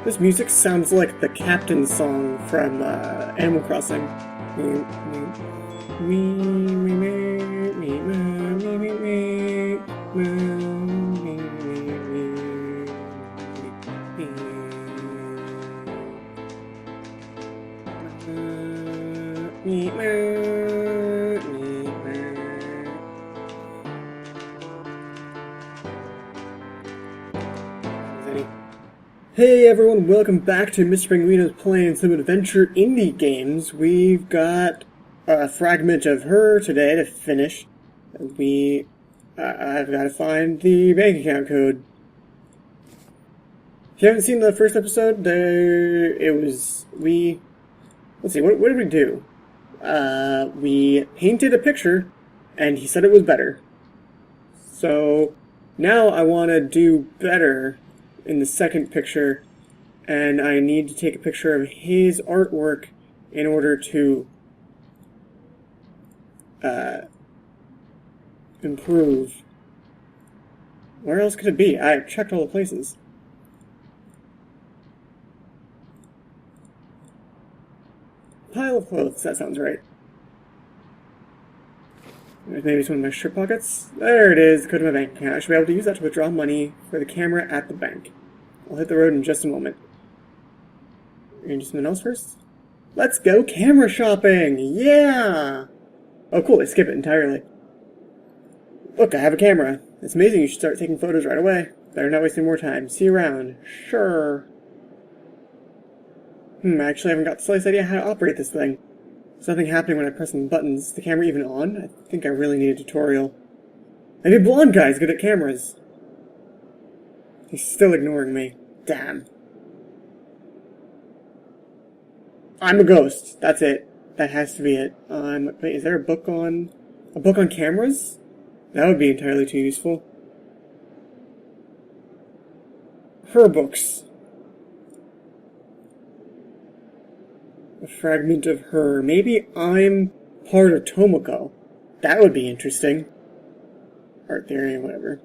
This music sounds like the Captain song from Animal Crossing. Hey everyone, welcome back to Mr. Penguino's Playing Some Adventure Indie Games. We've got A Fragment of Her today to finish. I've got to find the bank account code. If you haven't seen the first episode, let's see, what did we do? We painted a picture, and he said it was better. So, now I want to do better in the second picture, and I need to take a picture of his artwork in order to improve. Where else could it be? I've checked all the places. Pile of clothes, that sounds right. Maybe it's one of my shirt pockets. There it is, code to my bank account. I should be able to use that to withdraw money for the camera at the bank. I'll hit the road in just a moment. Are you gonna do something else first? Let's go camera shopping! Yeah! Oh cool, they skip it entirely. Look, I have a camera. It's amazing, you should start taking photos right away. Better not waste any more time. See you around. Sure. I actually haven't got the slightest idea how to operate this thing. There's nothing happening when I press the buttons. Is the camera even on? I think I really need a tutorial. Maybe a blonde guy's good at cameras. He's still ignoring me. Damn. I'm a ghost. That's it. That has to be it. Wait, is there a book on cameras? That would be entirely too useful. Her books. A Fragment of Her. Maybe I'm part of Tomoko. That would be interesting. Art theory, whatever.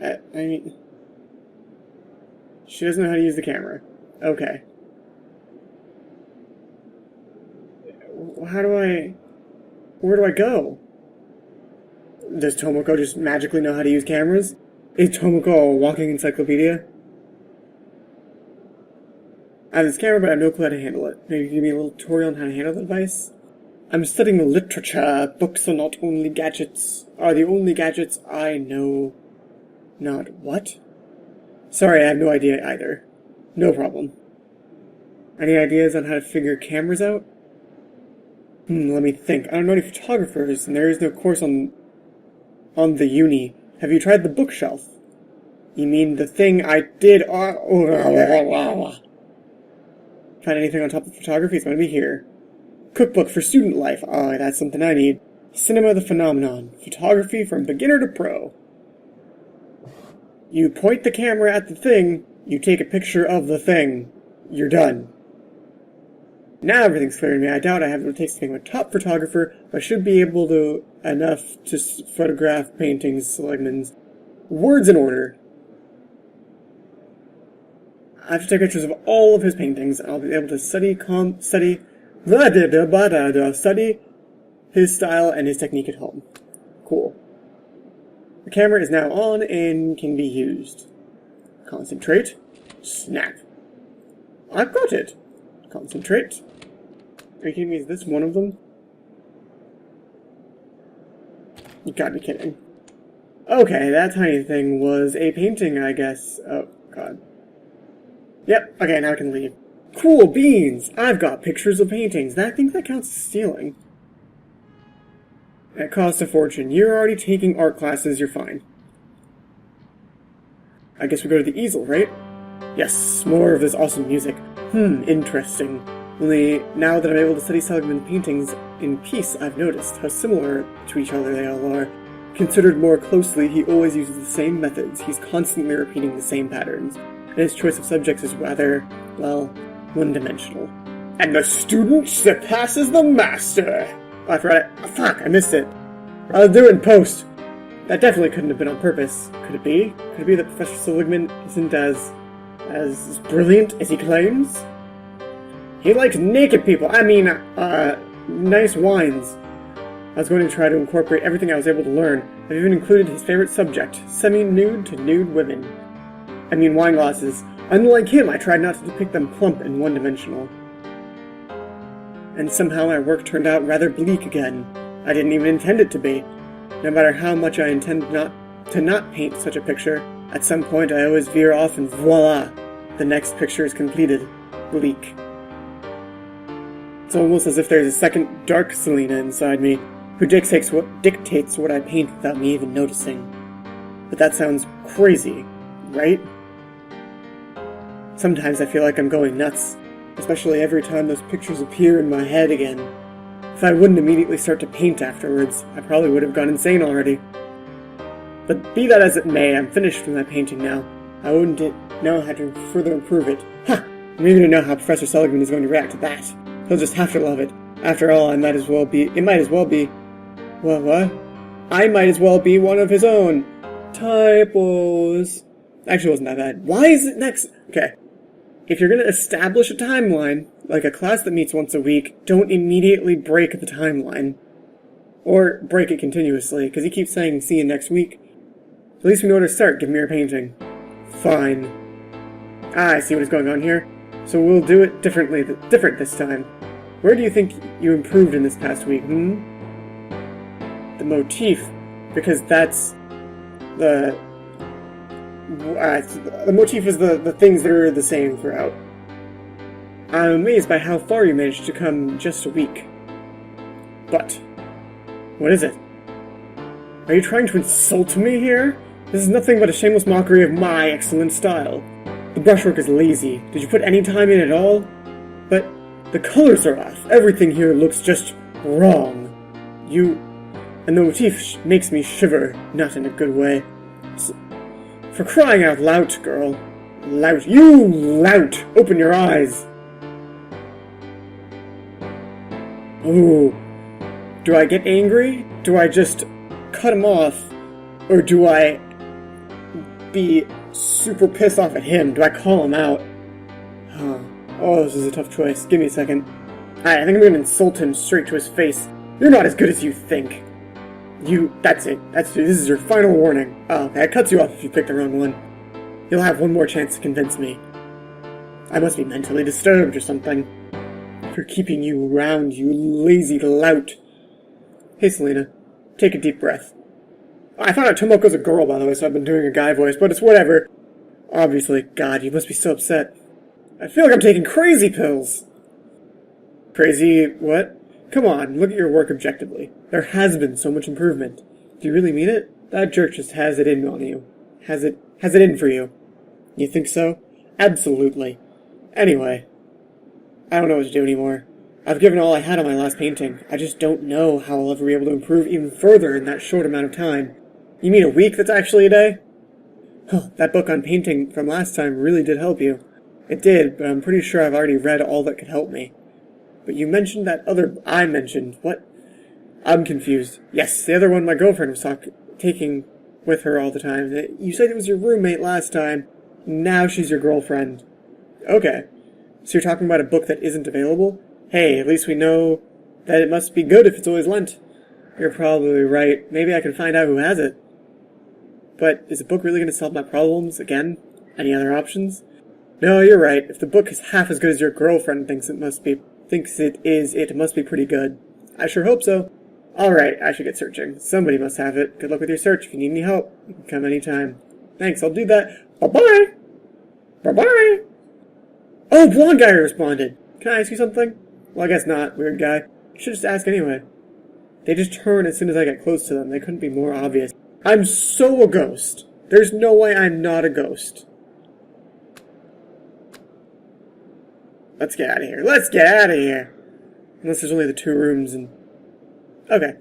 I mean, she doesn't know how to use the camera. Okay. Where do I go? Does Tomoko just magically know how to use cameras? Is Tomoko a walking encyclopedia? I have this camera, but I have no clue how to handle it. Maybe you can give me a little tutorial on how to handle the device? I'm studying literature. Books are the only gadgets I know. Not what? Sorry, I have no idea either. No problem. Any ideas on how to figure cameras out? Let me think. I don't know any photographers, and there is no course on the uni. Have you tried the bookshelf? You mean the thing I did Find anything on top of photography? It's going to be here. Cookbook for student life. Oh, that's something I need. Cinema the Phenomenon. Photography from beginner to pro. You point the camera at the thing, you take a picture of the thing. You're done. Now everything's clear to me. I doubt I have what it takes to become a top photographer, but I should be able to enough to photograph paintings, selectments. Words in order. I have to take pictures of all of his paintings, and I'll be able to study his style and his technique at home. Cool. The camera is now on and can be used. Concentrate. Snap. I've got it. Concentrate. Are you kidding me? Is this one of them? You gotta be kidding. Okay, that tiny thing was a painting, I guess. Oh, God. Yep, okay, now I can leave. Cool beans! I've got pictures of paintings. I think that counts as stealing. That costs a fortune. You're already taking art classes, you're fine. I guess we go to the easel, right? Yes, more of this awesome music. Interesting. Only, now that I'm able to study Seligman's paintings in peace, I've noticed how similar to each other they all are. Considered more closely, he always uses the same methods. He's constantly repeating the same patterns. And his choice of subjects is rather, well, one-dimensional. And the student surpasses the master! Oh, I forgot it. Oh, fuck, I missed it. I'll do it in post. That definitely couldn't have been on purpose. Could it be? Could it be that Professor Seligman isn't as brilliant as he claims? He likes naked people. I mean, nice wines. I was going to try to incorporate everything I was able to learn. I've even included his favorite subject, semi-nude to nude women. I mean wine glasses. Unlike him, I tried not to depict them plump and one-dimensional. And somehow my work turned out rather bleak again. I didn't even intend it to be. No matter how much I intend to not paint such a picture, at some point I always veer off and voila! The next picture is completed. Bleak. It's almost as if there's a second dark Selena inside me, who dictates what I paint without me even noticing. But that sounds crazy, right? Sometimes I feel like I'm going nuts, especially every time those pictures appear in my head again. If I wouldn't immediately start to paint afterwards, I probably would have gone insane already. But be that as it may, I'm finished with my painting now. I wouldn't know how to further improve it. Ha! I'm even to know how Professor Seligman is going to react to that. He'll just have to love it. After all, it might as well be... What? I might as well be one of his own. Typos. Actually, it wasn't that bad. Why is it next? Okay. If you're going to establish a timeline, like a class that meets once a week, don't immediately break the timeline. Or break it continuously, because he keeps saying, see you next week. At least we know where to start. Give me your painting. Fine. I see what is going on here. So we'll do it different this time. Where do you think you improved in this past week, The motif, because that's the motif is the things that are the same throughout. I'm amazed by how far you managed to come in just a week. But, what is it? Are you trying to insult me here? This is nothing but a shameless mockery of my excellent style. The brushwork is lazy. Did you put any time in at all? But the colors are off. Everything here looks just wrong. And the motif makes me shiver, not in a good way. For crying out loud, girl. Lout. You lout! Open your eyes! Ooh. Do I get angry? Do I just cut him off? Or do I be super pissed off at him? Do I call him out? Oh, this is a tough choice. Give me a second. Alright, I think I'm gonna insult him straight to his face. You're not as good as you think. That's it. This is your final warning. Oh, that cuts you off if you pick the wrong one. You'll have one more chance to convince me. I must be mentally disturbed or something. For keeping you around, you lazy lout. Hey, Selena. Take a deep breath. I found out Tomoko's a girl, by the way, so I've been doing a guy voice, but it's whatever. Obviously. God, you must be so upset. I feel like I'm taking crazy pills. Crazy what? Come on, look at your work objectively. There has been so much improvement. Do you really mean it? That jerk just has it in on you. Has it in for you. You think so? Absolutely. Anyway, I don't know what to do anymore. I've given all I had on my last painting. I just don't know how I'll ever be able to improve even further in that short amount of time. You mean a week that's actually a day? Huh, that book on painting from last time really did help you. It did, but I'm pretty sure I've already read all that could help me. But you mentioned that other... I mentioned... What? I'm confused. Yes, the other one my girlfriend was taking with her all the time. You said it was your roommate last time. Now she's your girlfriend. Okay. So you're talking about a book that isn't available? Hey, at least we know that it must be good if it's always lent. You're probably right. Maybe I can find out who has it. But is the book really going to solve my problems again? Any other options? No, you're right. If the book is half as good as your girlfriend thinks it must be pretty good. I sure hope so. Alright, I should get searching. Somebody must have it. Good luck with your search. If you need any help, you can come anytime. Thanks, I'll do that. Bye-bye! Bye-bye! Oh, blonde guy responded. Can I ask you something? Well, I guess not. Weird guy. You should just ask anyway. They just turn as soon as I get close to them. They couldn't be more obvious. I'm so a ghost. There's no way I'm not a ghost. Let's get out of here. Let's get out of here. Unless there's only the 2 rooms and... Okay.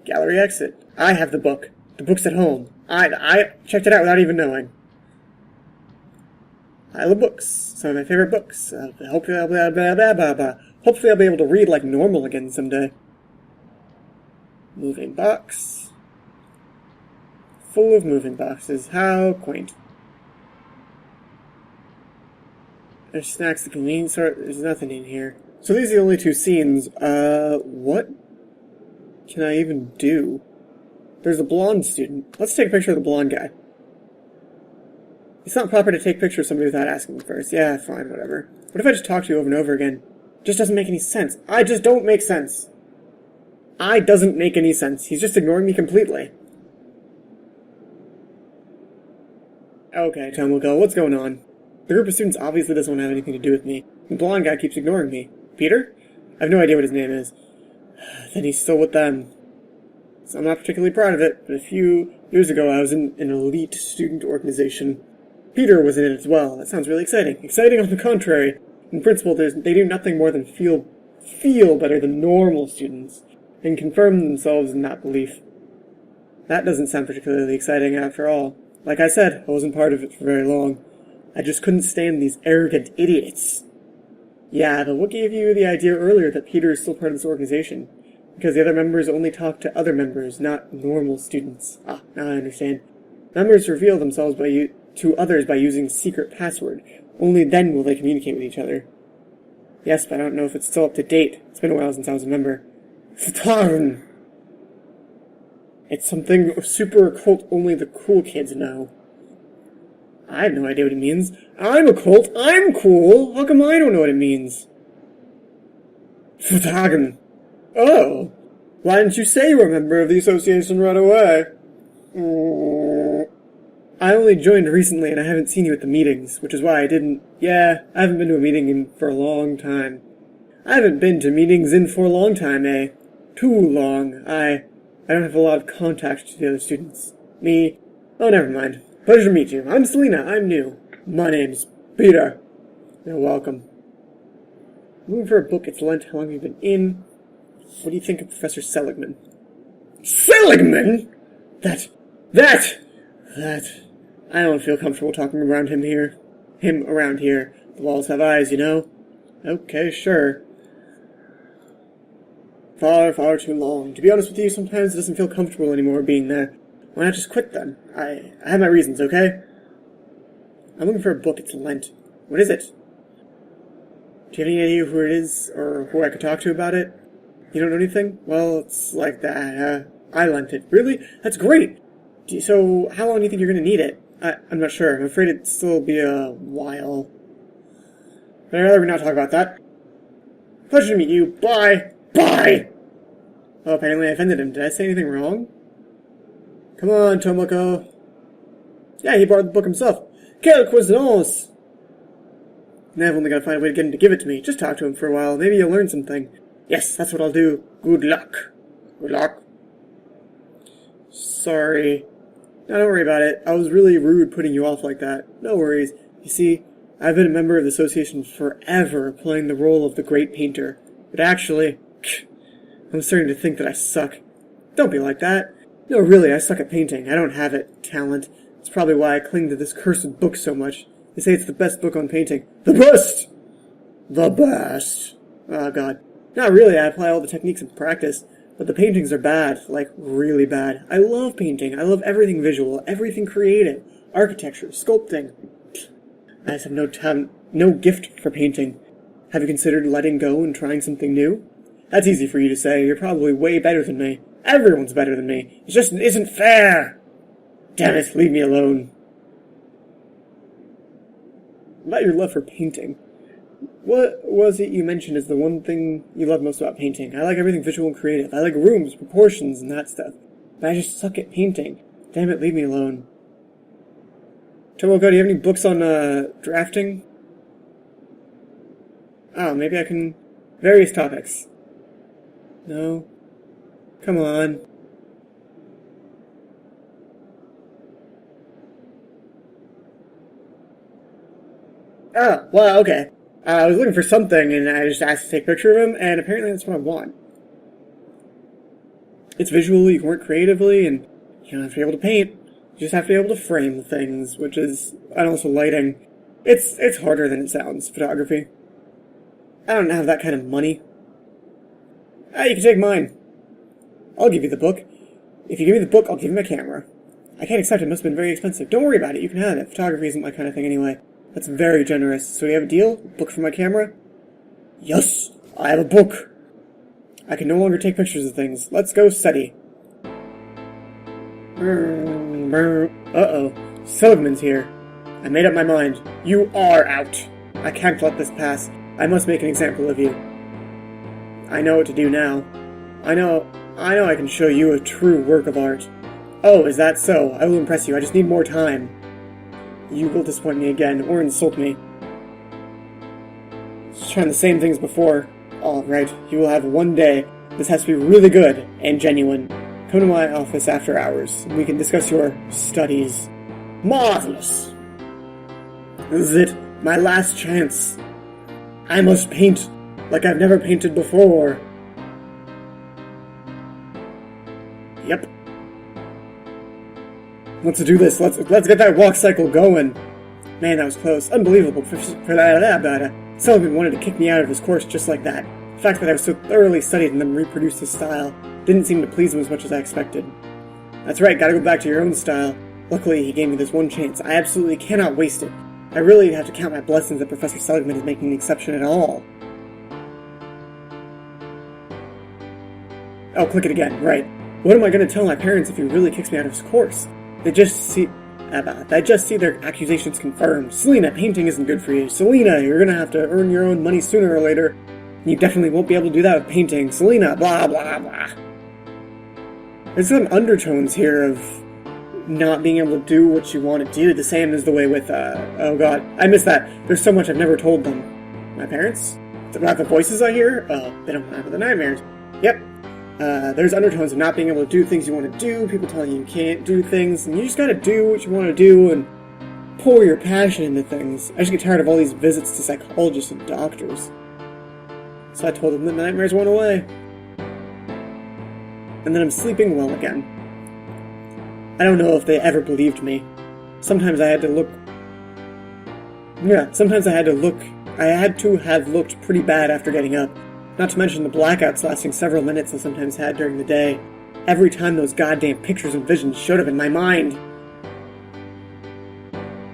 Gallery exit. I have the book. The book's at home. I checked it out without even knowing. I love books. Some of my favorite books. Hopefully I'll be able to read like normal again someday. Moving box. full of moving boxes. How quaint. There's snacks at the convenience store. There's nothing in here. So these are the only two scenes. What can I even do? There's a blonde student. Let's take a picture of the blonde guy. It's not proper to take pictures of somebody without asking them first. Yeah, fine, whatever. What if I just talk to you over and over again? It just doesn't make any sense. I just don't make sense. I doesn't make any sense. He's just ignoring me completely. Okay, Tomoko, what's going on? The group of students obviously doesn't want to have anything to do with me. The blonde guy keeps ignoring me. Peter? I have no idea what his name is. Then he's still with them. So I'm not particularly proud of it, but a few years ago I was in an elite student organization. Peter was in it as well. That sounds really exciting. Exciting on the contrary. In principle, they do nothing more than feel better than normal students, and confirm themselves in that belief. That doesn't sound particularly exciting after all. Like I said, I wasn't part of it for very long. I just couldn't stand these arrogant idiots. Yeah, but what gave you the idea earlier that Peter is still part of this organization? Because the other members only talk to other members, not normal students. Ah, now I understand. Members reveal themselves to others by using a secret password. Only then will they communicate with each other. Yes, but I don't know if it's still up to date. It's been a while since I was a member. It's something super occult only the cool kids know. I have no idea what it means. I'm a cult. I'm cool. How come I don't know what it means? Vertagen. Oh. Why didn't you say you were a member of the association right away? I only joined recently and I haven't seen you at the meetings, which is why I didn't... Yeah, I haven't been to a meeting for a long time. I haven't been to meetings for a long time, eh? Too long. I don't have a lot of contact to the other students. Me? Oh, never mind. Pleasure to meet you. I'm Selena. I'm new. My name's Peter. You're welcome. Looking for a book. It's Lent. How long have you been in? What do you think of Professor Seligman? Seligman? That. I don't feel comfortable talking around him around here. The walls have eyes, you know? Okay, sure. Far too long. To be honest with you, sometimes it doesn't feel comfortable anymore being there. Why not just quit then? I have my reasons, okay? I'm looking for a book. It's Lent. What is it? Do you have any idea who it is, or who I could talk to about it? You don't know anything? Well, it's like that. I lent it. Really? That's great! So, how long do you think you're going to need it? I'm not sure. I'm afraid it'd still be a while. But I'd rather not talk about that. Pleasure to meet you. Bye! Bye! Oh, apparently I offended him. Did I say anything wrong? Come on, Tomoko. Yeah, he borrowed the book himself. Quelle coincidence! Now I've only got to find a way to get him to give it to me. Just talk to him for a while. Maybe you'll learn something. Yes, that's what I'll do. Good luck. Good luck. Sorry. No, don't worry about it. I was really rude putting you off like that. No worries. You see, I've been a member of the association forever, playing the role of the great painter. But actually, I'm starting to think that I suck. Don't be like that. No, really, I suck at painting. I don't have it. Talent. It's probably why I cling to this cursed book so much. They say it's the best book on painting. The best! The best! Oh, God. Not really. I apply all the techniques in practice. But the paintings are bad. Like, really bad. I love painting. I love everything visual. Everything creative. Architecture. Sculpting. I just have no gift for painting. Have you considered letting go and trying something new? That's easy for you to say. You're probably way better than me. Everyone's better than me. It just isn't fair. Damn it, leave me alone. About your love for painting. What was it you mentioned as the one thing you love most about painting? I like everything visual and creative. I like rooms, proportions, and that stuff. But I just suck at painting. Damn it, leave me alone. Tomoko, do you have any books on, drafting? Oh, maybe I can... Various topics. No. Come on. Oh, well, okay. I was looking for something, and I just asked to take a picture of him, and apparently that's what I want. It's visual, you can work creatively, and you don't have to be able to paint. You just have to be able to frame things, which is... and also lighting. It's harder than it sounds, photography. I don't have that kind of money. You can take mine. I'll give you the book. If you give me the book, I'll give you my camera. I can't accept it. It must have been very expensive. Don't worry about it. You can have it. Photography isn't my kind of thing anyway. That's very generous. So we have a deal? A book for my camera? Yes! I have a book! I can no longer take pictures of things. Let's go study. Uh-oh. Seligman's here. I made up my mind. You are out. I can't let this pass. I must make an example of you. I know what to do now. I know I can show you a true work of art. Oh, is that so? I will impress you. I just need more time. You will disappoint me again, or insult me. Just trying the same things before. Alright, you will have one day. This has to be really good and genuine. Come to my office after hours, and we can discuss your studies. Marvelous! This is it. My last chance. I must paint like I've never painted before. Yep. Let's do this. Let's get that walk cycle going. Man, that was close. Unbelievable. For that, Seligman wanted to kick me out of his course just like that. The fact that I was so thoroughly studied and then reproduced his style didn't seem to please him as much as I expected. That's right, gotta go back to your own style. Luckily, he gave me this one chance. I absolutely cannot waste it. I really have to count my blessings that Professor Seligman is making an exception at all. Oh, click it again, right. What am I going to tell my parents if he really kicks me out of his course? They just see their accusations confirmed. Selena, painting isn't good for you. Selena, you're going to have to earn your own money sooner or later. And you definitely won't be able to do that with painting. Selena, blah, blah, blah. There's some undertones here of not being able to do what you want to do, the same as the way with, oh god, I missed that. There's so much I've never told them. My parents? About the voices I hear? Oh, they don't have the nightmares. Yep. There's undertones of not being able to do things you want to do, people telling you can't do things, and you just gotta do what you want to do and pour your passion into things. I just get tired of all these visits to psychologists and doctors. So I told them that the nightmares went away. And then I'm sleeping well again. I don't know if they ever believed me. Sometimes I had to have looked pretty bad after getting up. Not to mention the blackouts lasting several minutes I sometimes had during the day. Every time those goddamn pictures and visions showed up in my mind.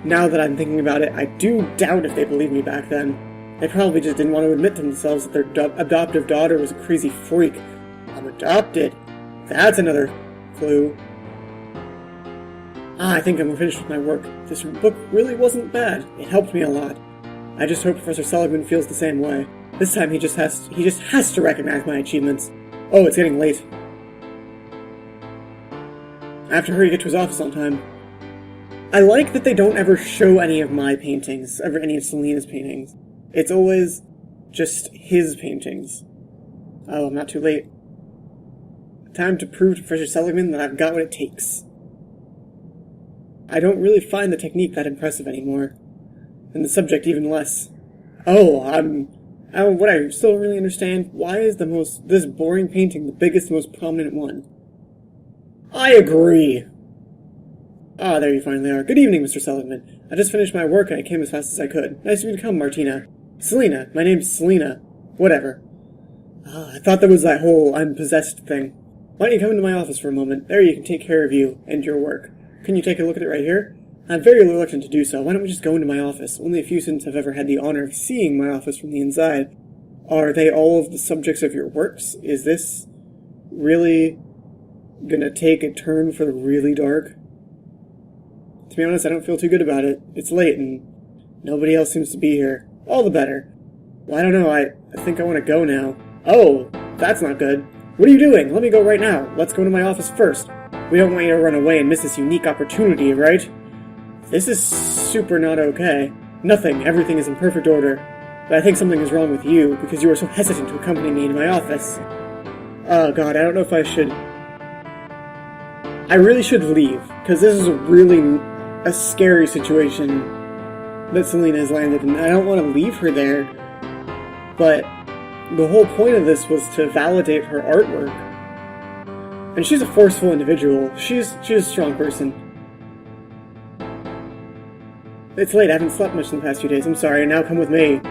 Now that I'm thinking about it, I do doubt if they believed me back then. They probably just didn't want to admit to themselves that their adoptive daughter was a crazy freak. I'm adopted. That's another clue. I think I'm finished with my work. This book really wasn't bad. It helped me a lot. I just hope Professor Seligman feels the same way. This time he just has to recognize my achievements. Oh, it's getting late. I have to hurry to get to his office on time. I like that they don't ever show any of my paintings, any of Selena's paintings. It's always just his paintings. Oh, I'm not too late. Time to prove to Professor Seligman that I've got what it takes. I don't really find the technique that impressive anymore. And the subject even less. What I still don't really understand, why is this boring painting the biggest, most prominent one? I agree! Ah, there you finally are. Good evening, Mr. Seligman. I just finished my work and I came as fast as I could. Nice of you to come, Martina. Selena. My name's Selena. Whatever. I thought there was that whole I'm possessed thing. Why don't you come into my office for a moment? There you can take care of you and your work. Can you take a look at it right here? I'm very reluctant to do so. Why don't we just go into my office? Only a few students have ever had the honor of seeing my office from the inside. Are they all of the subjects of your works? Is this really gonna take a turn for the really dark? To be honest, I don't feel too good about it. It's late and nobody else seems to be here. All the better. Well, I don't know. I think I want to go now. Oh, that's not good. What are you doing? Let me go right now. Let's go to my office first. We don't want you to run away and miss this unique opportunity, right? This is super not okay. Nothing. Everything is in perfect order. But I think something is wrong with you, because you are so hesitant to accompany me to my office. Oh god, I don't know if I should... I really should leave, because this is a scary situation that Selena has landed in. I don't want to leave her there, but the whole point of this was to validate her artwork. And she's a forceful individual. She's a strong person. It's late, I haven't slept much in the past few days. I'm sorry, now come with me.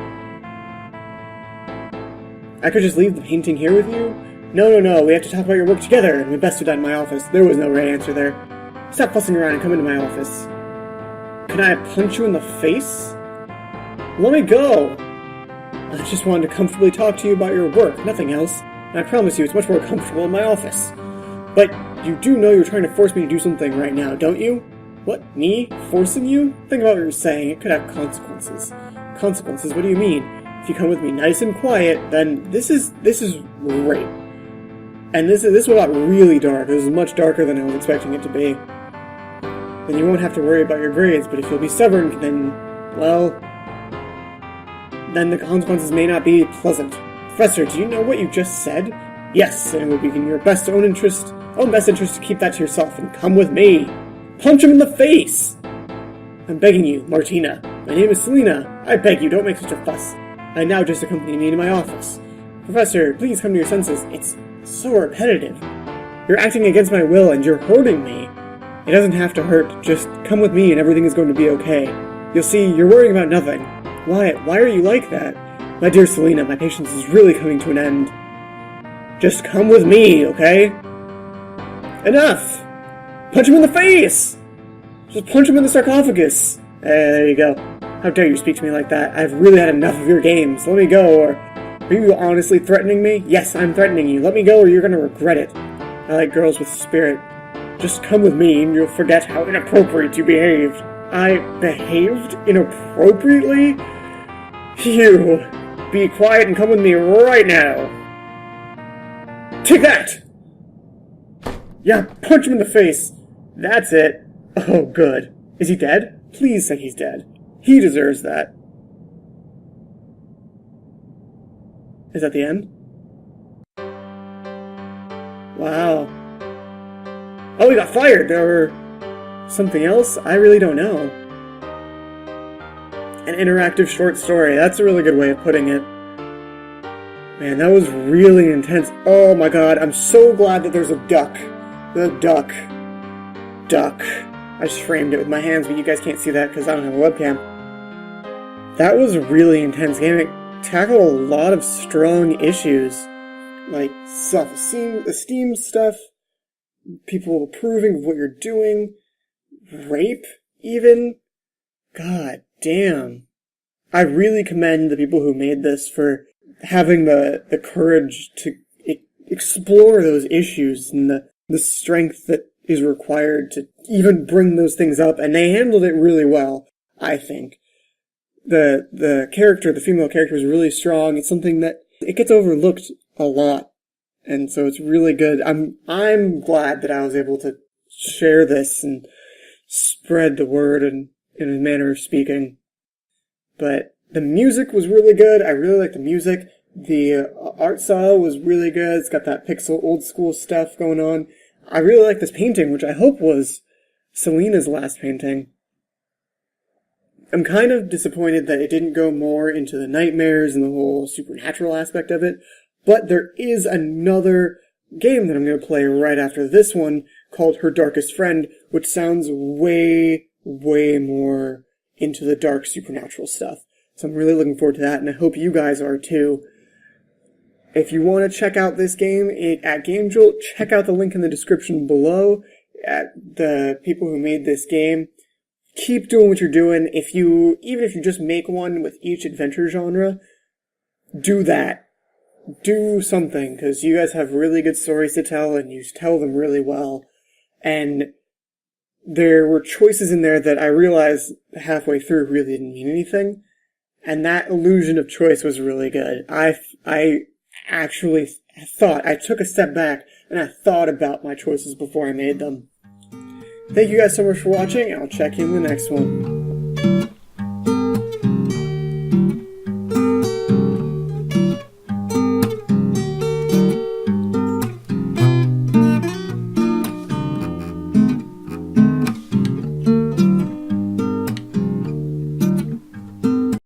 I could just leave the painting here with you? No, we have to talk about your work together, and we best do that in my office. There was no right answer there. Stop fussing around and come into my office. Can I punch you in the face? Let me go! I just wanted to comfortably talk to you about your work, nothing else. And I promise you it's much more comfortable in my office. But you do know you're trying to force me to do something right now, don't you? What, me? Forcing you? Think about what you're saying, it could have consequences. Consequences? What do you mean? If you come with me nice and quiet, then this is rape. And this one got really dark. This is much darker than I was expecting it to be. Then you won't have to worry about your grades, but if you'll be stubborn, then, well, then the consequences may not be pleasant. Professor, do you know what you just said? Yes, and it would be in your best interest to keep that to yourself and come with me. Punch him in the face! I'm begging you, Martina. My name is Selina. I beg you, don't make such a fuss. I now just accompany me to my office. Professor, please come to your senses. It's so repetitive. You're acting against my will and you're hurting me. It doesn't have to hurt. Just come with me and everything is going to be okay. You'll see, you're worrying about nothing. Why are you like that? My dear Selina, my patience is really coming to an end. Just come with me, okay? Enough! Punch him in the face! Just punch him in the sarcophagus. There you go. How dare you speak to me like that? I've really had enough of your games. Let me go, or... Are you honestly threatening me? Yes, I'm threatening you. Let me go or you're gonna regret it. I like girls with spirit. Just come with me and you'll forget how inappropriate you behaved. I behaved inappropriately? You! Be quiet and come with me right now! Take that! Yeah, punch him in the face! That's it. Oh, good. Is he dead? Please say he's dead. He deserves that. Is that the end? Wow. Oh, he got fired! Or something else? I really don't know. An interactive short story. That's a really good way of putting it. Man, that was really intense. Oh my god, I'm so glad that there's a duck. The duck. Duck. I just framed it with my hands, but you guys can't see that because I don't have a webcam. That was a really intense game. It tackled a lot of strong issues. Like self-esteem stuff, people approving of what you're doing, rape, even. God damn. I really commend the people who made this for having the courage to explore those issues and the strength that is required to even bring those things up, and they handled it really well, I think. The female character was really strong. It's something that it gets overlooked a lot, and so it's really good. I'm glad that I was able to share this and spread the word in a manner of speaking. But the music was really good. I really liked the music. The art style was really good. It's got that pixel old school stuff going on. I really like this painting, which I hope was Selina's last painting. I'm kind of disappointed that it didn't go more into the nightmares and the whole supernatural aspect of it, but there is another game that I'm going to play right after this one called Her Darkest Friend, which sounds way, way more into the dark supernatural stuff. So I'm really looking forward to that, and I hope you guys are too. If you want to check out this game at Gamejolt, check out the link in the description below at the people who made this game. Keep doing what you're doing. Even if you just make one with each adventure genre, do that. Do something, because you guys have really good stories to tell, and you tell them really well. And there were choices in there that I realized halfway through really didn't mean anything. And that illusion of choice was really good. I actually I took a step back and I thought about my choices before I made them. Thank you guys so much for watching, and I'll check you in the next one.